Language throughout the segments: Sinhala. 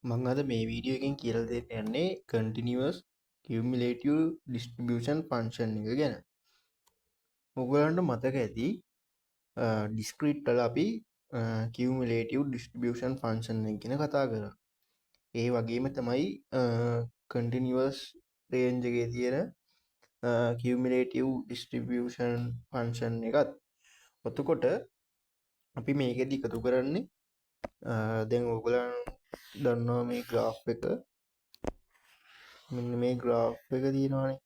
මං අද මේ වීඩියෝ එකෙන් කියලා දෙන්න යන්නේ continuous cumulative distribution function එක ගැන. ඔයගලන්ට මතක ඇති discrete වල අපි cumulative distribution function එක ගැන කතා කරා. ඒ වගේම තමයි continuous range එකේ තියෙන cumulative distribution function එකත්. එතකොට අපි මේකෙදි එකතු කරන්නේ දැන් ඔයගලන් දන්නවා මේ graph එක මෙන්න මේ graph එක තියෙනවානේ.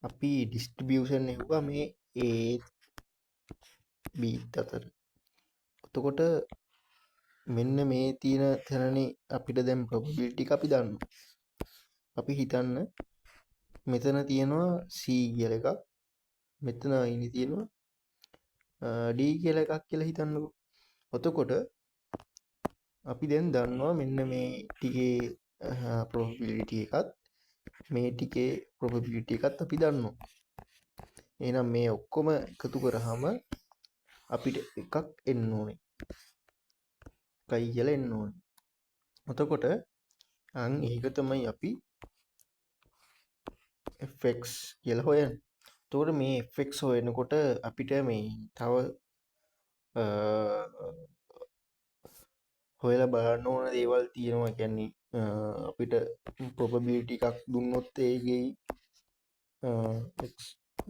අපි distribution එව්වා මේ A B අතර. එතකොට මෙන්න මේ තියෙන තැනනේ අපිට දැන් probability එක අපි දන්නවා. අපි හිතන්න මෙතන තියෙනවා C කියලා එකක්. මෙතන ඉන්නේ තියෙනවා D කියලා එකක් කියලා හිතන්නකෝ. එතකොට අපි දැන් දන්නවා මෙන්න මේ ටිකේ probability එකත් මේ ටිකේ probability එකත් අපි දන්නවා. එහෙනම් මේ ඔක්කොම එකතු කරාම අපිට එකක් එන්න ඕනේ. එකයි කියලා එන්න ඕනේ. එතකොට ඒක තමයි අපි fx කියලා හොයන්නේ. එතකොට මේ fx හොයනකොට අපිට මේ තව හොයලා බලන්න ඕන දේවල් තියෙනවා. කියන්නේ අපිට probability එකක් දුන්නොත් ඒකේ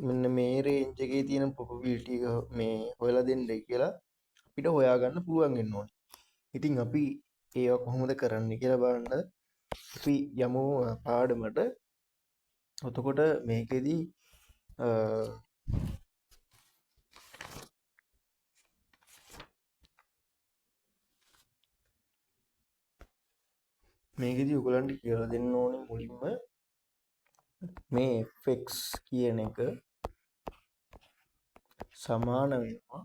මෙන්න මේ රේන්ජ් එකේ තියෙන probability එක මේ හොයලා දෙන්නයි කියලා අපිට හොයාගන්න පුළුවන් වෙන්න ඕනේ. ඉතින් අපි ඒවා කොහොමද කරන්න කියලා බලන්න අපි යමු පාඩමට. එතකොට මේකෙදි ඔයගලන්ට කියලා දෙන්න ඕනේ මුලින්ම මේ fx කියන එක සමාන වෙනවා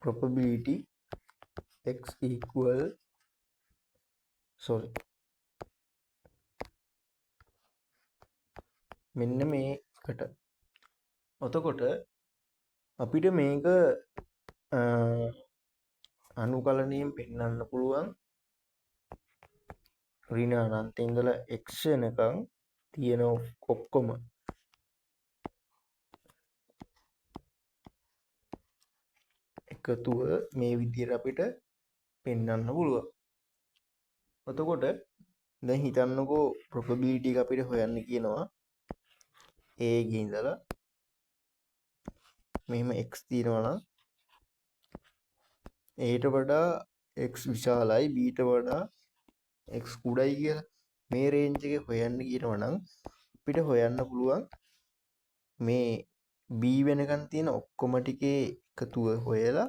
probability x equal මෙන්න මේකට. එතකොට අපිට මේක අනුකලනයෙන් පෙන්වන්න පුළුවන් ඍණ අනන්තයෙන් ඉඳලා x වෙනකන් තියෙන ඔක්කොම එකතුව මේ විදිහට අපිට පෙන්වන්න පුළුවන්. එතකොට දැන් හිතන්නකෝ probability එක අපිට හොයන්න කියනවා a ගේ ඉඳලා මෙහෙම x තියෙනවා නම් a ට වඩා x විශාලයි b ට වඩා x කුඩයි කියලා මේ රේන්ජ් එකේ හොයන්න කියනවා නම් අපිට හොයන්න පුළුවන් මේ b වෙනකන් තියෙන ඔක්කොම ටිකේ එකතුව හොයලා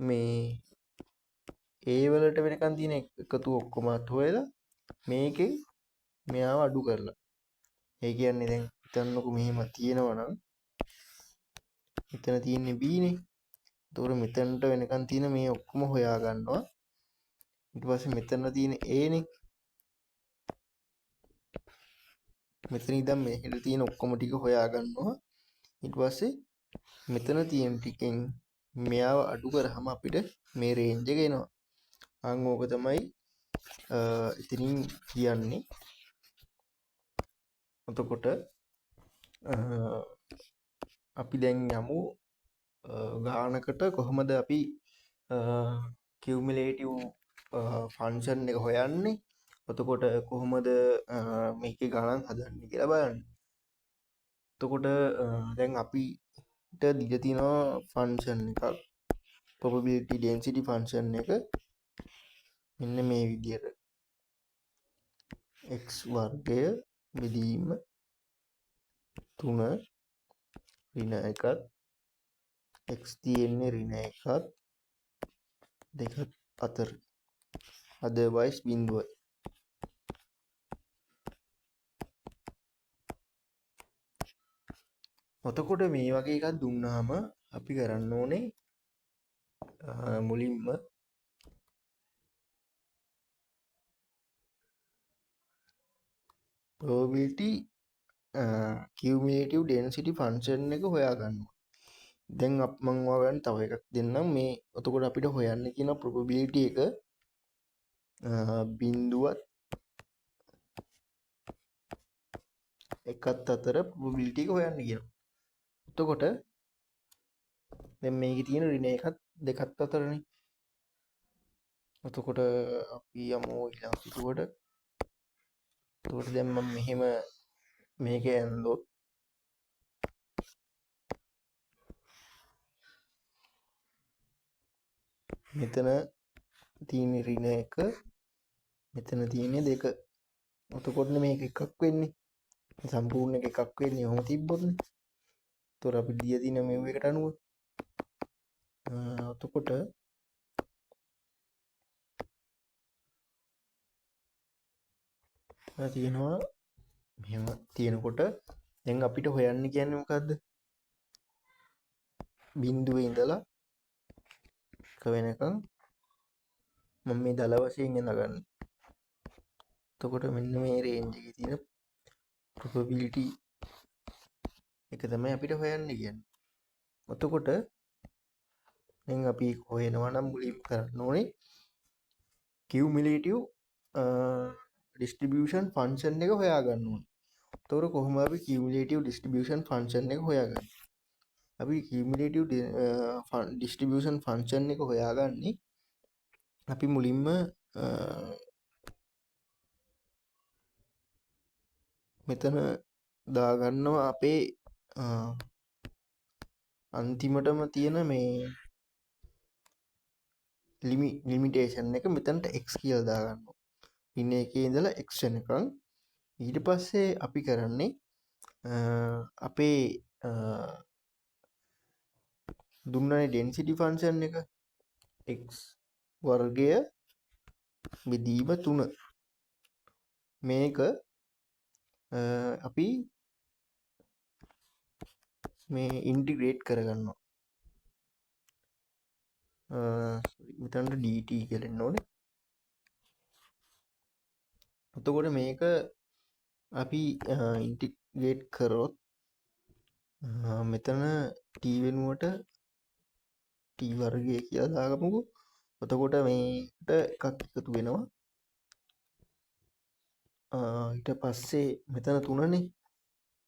මේ a වලට වෙනකන් තියෙන එකතුව ඔක්කොමත් හොයලා මේකෙන් මෙයාව අඩු කරලා. ඒ කියන්නේ දැන් හිතන්නකෝ මෙහෙම තියෙනවා නම් මෙතන තියෙන්නේ b නේ. එතකොට මෙතනට වෙනකන් තියෙන මේ ඔක්කොම හොයා ගන්නවා. ඊට පස්සේ මෙතන තියෙන a නේ. මෙතන ඉඳන් මෙහෙට තියෙන ඔක්කොම ටික හොයා ගන්නවා. ඊට පස්සේ මෙතන තියෙන ටිකෙන් මෙයාව අඩු කරාම අපිට මේ රේන්ජ් එක එනවා. ඕක තමයි ඉතින් කියන්නේ. එතකොට අපි දැන් යමු ගානකට කොහොමද අපි cumulative function එක හොයන්නේ. එතකොට කොහොමද මේකේ ගණන් හදන්නේ කියලා බලන්න. එතකොට දැන් අපිට දීලා තියෙනවා function එකක් probability density function එක මෙන්න මේ විදිහට x වර්ගය බෙදීම 3 ඍණ 1ත් x තියෙන්නේ ඍණ 1ත් 2ත් අතර otherwise බිඳුවයි. එතකොට මේ වගේ එකක් දුන්නාම අපි කරන්න ඕනේ මුලින්ම probability cumulative density function එක හොයා ගන්නවා. දැන් මම ඔයාලට තව එකක් දෙන්නම් මේ. එතකොට අපිට හොයන්න කියන probability එක බින්දුවත් එකත් අතර probability එක හොයන්න කියනවා. එතකොට දැන් මේකේ තියෙන ඍණ එකත් දෙකත් අතරනේ. එතකොට අපි යමු ඊළඟ පිටුවට. එතකොට දැන් මම මෙහෙම මේක ඇන්දොත් මෙතන තියෙන ඍණ එක, මෙතන තියෙන දෙක. එතකොට මේක එකක් වෙන්නේ. සම්පූර්ණ එකක් වෙන්නේ ඔහොම තිබ්බොත්නේ. එතකොට අපි දිය දින මෙව එකට අනුව එතකොට තියෙනවා මෙහෙම තියෙනකොට දැන් අපිට හොයන්න කියන්නේ මොකද්ද? බිඳුවේ ඉඳලා එක වෙනකන් මම මේ දල වශයෙන් යනගන්න. එතකොට මෙන්න මේ රේන්ජ් එකේ තියෙන probability එක තමයි අපිට හොයන්න කියන්නේ. එතකොට දැන් අපි හොයනවා නම් මුලින්ම කරන්න ඕනේ cumulative distribution function එක හොයාගන්න ඕනේ. එතකොට කොහොමද අපි cumulative distribution function එක හොයාගන්නේ? අපි cumulative distribution function එක හොයාගන්නේ අපි මුලින්ම මෙතන දාගන්නවා අපේ අන්තිමටම තියෙන මේ ලිමිටේෂන් එක මෙතනට x කියලා දාගන්නවා. ඍණ එකේ ඉඳලා x වෙනකන්. ඊට පස්සේ අපි කරන්නේ අපේ දුන්නනේ ඩෙන්සිටි ෆන්ක්ෂන් එක x වර්ගය බෙදීම 3. මේක අපි මේ ඉන්ටිග්‍රේට් කරගන්නවා. මෙතනට dt කියලා එන්න ඕනේ. එතකොට මේක අපි ඉන්ටිග්‍රේට් කරොත් මෙතන t වෙනුවට t වර්ගය කියලා දාගමුකෝ. එතකොට මේකට එකක් එකතු වෙනවා. ඊට පස්සේ මෙතන 3නේ.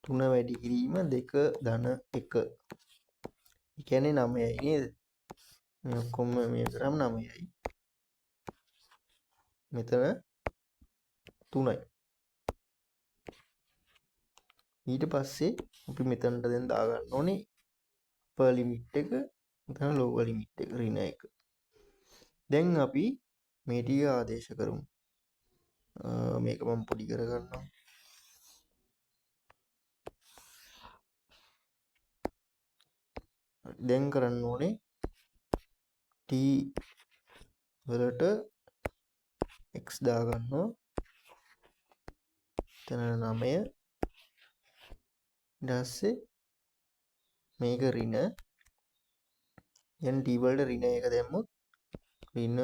3 වැඩි කිරීම 2 ධන 1. ඒ කියන්නේ 9යි නේද? මේ ඔක්කොම මේ කරාම 9යි. මෙතන 3යි. ඊට පස්සේ අපි මෙතනට දැන් දාගන්න ඕනේ අපර් ලිමිට් එක, මෙතන ලෝවර් ලිමිට් එක ඍණ 1. දැන් අපි මේ ටික ආදේශ කරමු. මේක මම පොඩි කරගන්නවා. දැන් කරන්න ඕනේ t වලට x දාගන්නවා. එතන 9. ඊට පස්සේ මේක ඍණ. දැන් t වලට ඍණ 1 දැම්මොත් ඍණ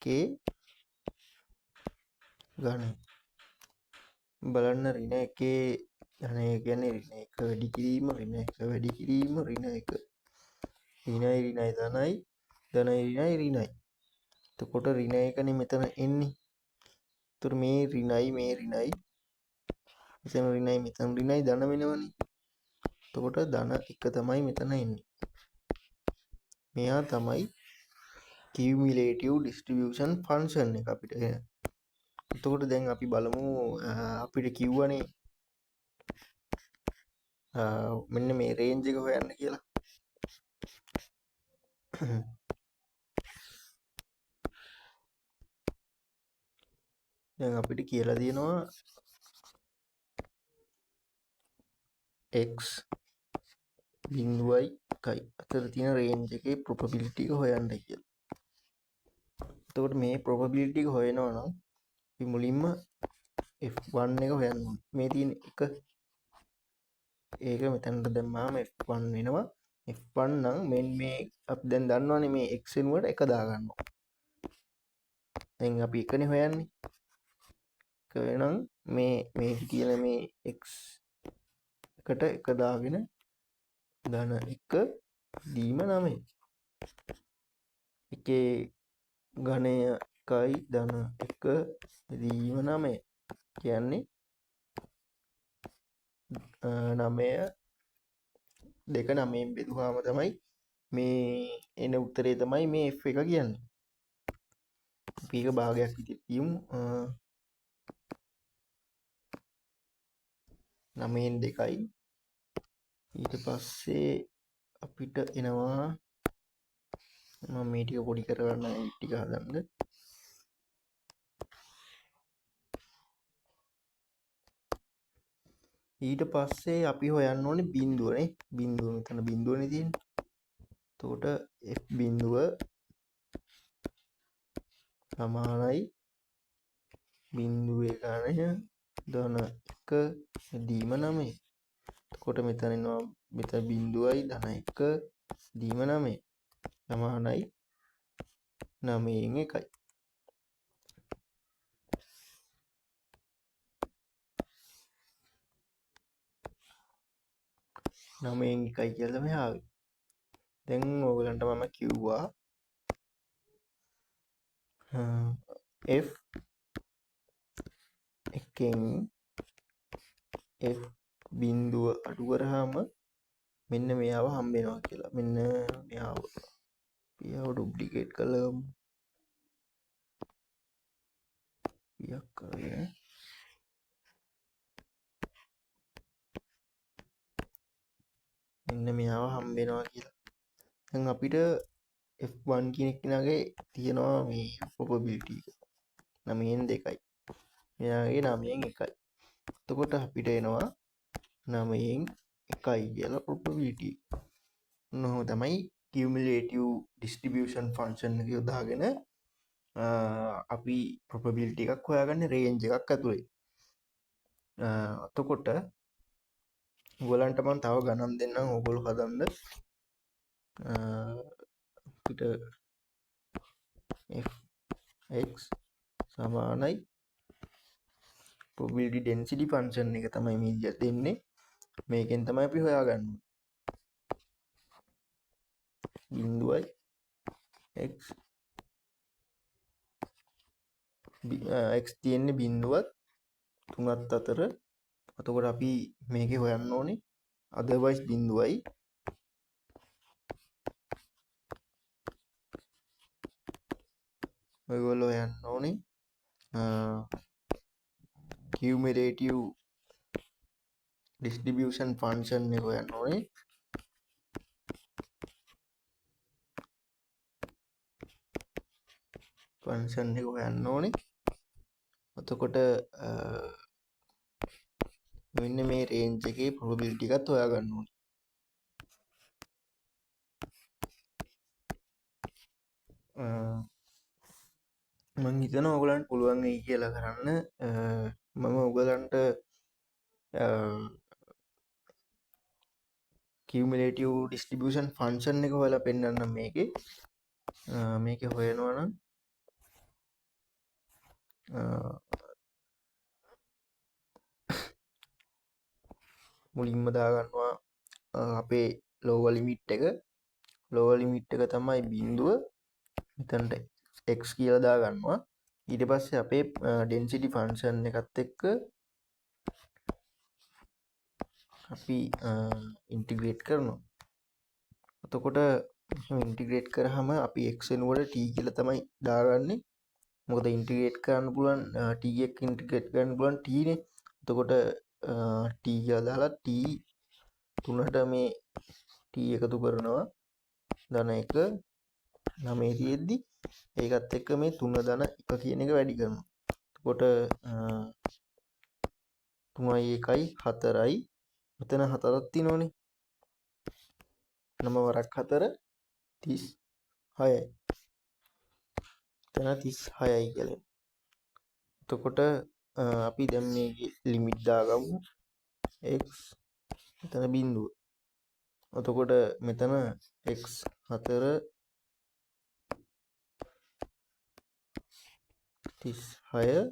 1 ඝන. බලන්න ඍණ 1 ඝනය කියන්නේ ඍණ 1 වැඩි කිරීම, ඍණ 1 වැඩි කිරීම, ඍණ 1. ඍණයි ඍණයි ධනයි, ධනයි ඍණයි ඍණයි. එතකොට ඍණ 1නේ මෙතන එන්නේ. එතකොට මේ ඍණයි මේ ඍණයි මෙතන ඍණයි මෙතන ඍණයි ධන වෙනවනේ. එතකොට ධන 1 තමයි මෙතන එන්නේ. මෙයා තමයි cumulative distribution function එක අපිට එන. එතකොට දැන් අපි බලමු අපිට කිව්වනේ මෙන්න මේ රේන්ජ් එක හොයන්න කියලා. දැන් අපිට කියලා දෙනවා x බිඳුවයි එකයි අතර තියෙන රේන්ජ් එකේ probability එක හොයන්න කියලා. එතකොට මේ probability එක හොයනවා නම් අපි මුලින්ම f1 එක හොයන්න ඕනේ. මේ තියෙන එක ඒක මෙතනට දැම්මාම f1 වෙනවා. f1 නම් මේ අපි දැන් දන්නවනේ මේ x වෙනුවට 1 දාගන්නවා. දැන් අපි එකනේ හොයන්නේ. එක වෙනම් මේ තියෙන මේ x එකට 1 දාගෙන ධන 1 දීම 9. එකේ ඝනය 1යි ධන බෙදීම 9 කියන්නේ 9 දෙක 9න් බෙදුවාම තමයි මේ එන උත්තරේ තමයි මේ F එක කියන්නේ. අපි එක භාගයක් විදිහට කියමු. 9න් 2යි. ඊට පස්සේ අපිට එනවා මම මේ ටික පොඩි කරගන්න මේ ටික හදන්න. ඊට පස්සේ අපි හොයන්න ඕනේ බිඳුවනේ. බිඳුව මෙතන බිඳුවනේ තියෙන්නේ. එතකොට F බිඳුව සමානයි බිඳුවේ ගණය ධන 1 දීම 9. එතකොට මෙතන එනවා මෙතන බිඳුවයි ධන 1 දීම 9 සමානයි 9න් 1යි. නමයෙන් එකයි කියලා තමයි ආවේ. දැන් ඕගලන්ට මම කිව්වා F එකෙන් F බිඳුව අඩු කරාම මෙන්න මෙයාව හම්බ වෙනවා කියලා. මෙන්න මෙයාව ඩුප්ලිකේට් කළා. යක් කරගෙන මෙන්න මෙයාව හම්බ වෙනවා කියලා. දැන් අපිට F1 කියන එකේ තියෙනවා මේ probability එක. 9න් 2යි. මෙයාගේ 9න් 1යි. එතකොට අපිට එනවා 9න් 1යි කියලා probability. ඔන්න තමයි cumulative distribution function එක යොදාගෙන අපි probability එකක් හොයාගන්නේ range එකක් ඇතුලේ. එතකොට ඔයගලන්ට මම තව ගණන් දෙන්නම් ඕගොල්ලෝ හදන්න. අපිට fx සමානයි probability density function එක තමයි මේ විදිහට දෙන්නේ. මේකෙන් තමයි අපි හොයාගන්නේ. බිඳුවයි x x තියෙන්නේ බිඳුවත් 3ත් අතර. එතකොට අපි මේකේ හොයන්න ඕනේ otherwise බිඳුවයි ඔයගොල්ලෝ හොයන්න ඕනේ cumulative distribution function එක හොයන්න ඕනේ. function එක හොයන්න ඕනේ. එතකොට මෙන්න මේ range එකේ probability එකත් හොයාගන්න ඕනේ. මම හිතනවා ඔයගලන්ට පුළුවන් වෙයි කියලා කරන්න. මම ඔයගලන්ට cumulative distribution function එක හොයලා පෙන්නන්නම් මේකේ. මේකේ හොයනවා නම් මුලින්ම දාගන්නවා අපේ lower limit එක. lower limit එක තමයි බිඳුව. මෙතනට x කියලා දාගන්නවා. ඊට පස්සේ අපේ density function එකත් එක්ක අපි integrate කරනවා. එතකොට integrate කරාම අපි x වෙනුවට t කියලා තමයි දාගන්නේ. මොකද integrate කරන්න පුළුවන් t එක integrate කරන්න පුළුවන් t නේ. එතකොට t කියලා දාලා t 3ට මේ t එකතු කරනවා. ධන 1 9 තියෙද්දි ඒකත් එක්ක මේ 3 ධන 1 කියන එක වැඩි කරනවා. එතකොට 3යි 1යි 4යි මෙතන 4ක් තියෙනවනේ. 9 වරක් 4 36යි. එතන 36යි කියලා. එතකොට අපි දැන් මේකේ ලිමිට් දාගමු x මෙතන බිඳුව. එතකොට මෙතන x 4 36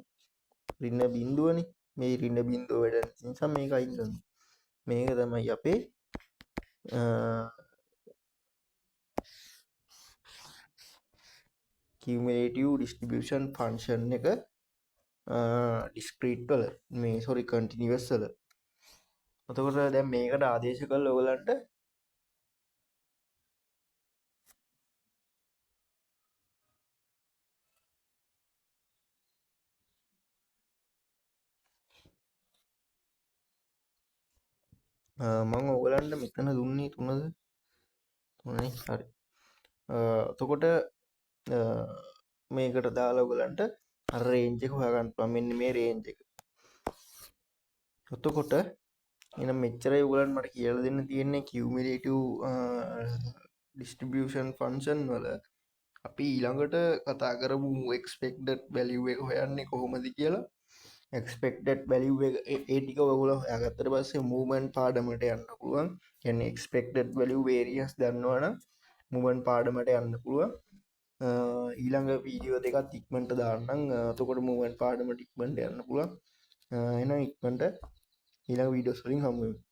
ඍණ බිඳුවනේ. මේ ඍණ බිඳුව වැඩ නිසා මේක අයින් කරනවා. මේක තමයි අපේ cumulative distribution function එක. ඩිස්ක්‍රීට් වල මේ සොරි කන්ටිනිවස් වල. එතකොට දැන් මේකට ආදේශ කළා ඔයගලන්ට මම ඔයගලන්ට මෙතන දුන්නේ 3ද 3නේ හරි. එතකොට මේකට දාලා ඔයගලන්ට අර රේන්ජ් එක හොයාගන්න පුළුවන්. මෙන්න මේ රේන්ජ් එක. එතකොට එහෙනම් මෙච්චරයි ඔයගලන්ට මට කියලා දෙන්න තියෙන්නේ කියුමුලේටිව් ඩිස්ට්‍රිබියුෂන් ෆන්ක්ෂන් වල අපි ඊළඟට කතා කරමු එක්ස්පෙක්ටඩ් වැලියු එක හොයන්නේ කොහොමද කියලා. එක්ස්පෙක්ටඩ් වැලියු එක ඒ ටික ඔයගොල්ලෝ හොයාගත්තට පස්සේ මූවමන්ට් පාඩමට යන්න පුළුවන්. කියන්නේ එක්ස්පෙක්ටඩ් වැලියු වේරියන්ස් දන්නවනම් මූවමන්ට් පාඩමට යන්න පුළුවන්. ඊළඟ වීඩියෝ දෙකත් ඉක්මනට දාන්නම්. එතකොට මූවමන්ට් පාඩමට ඉක්මනට යන්න පුළුවන්. එහෙනම් ඉක්මනට ඊළඟ වීඩියෝස් වලින් හමු වෙමු.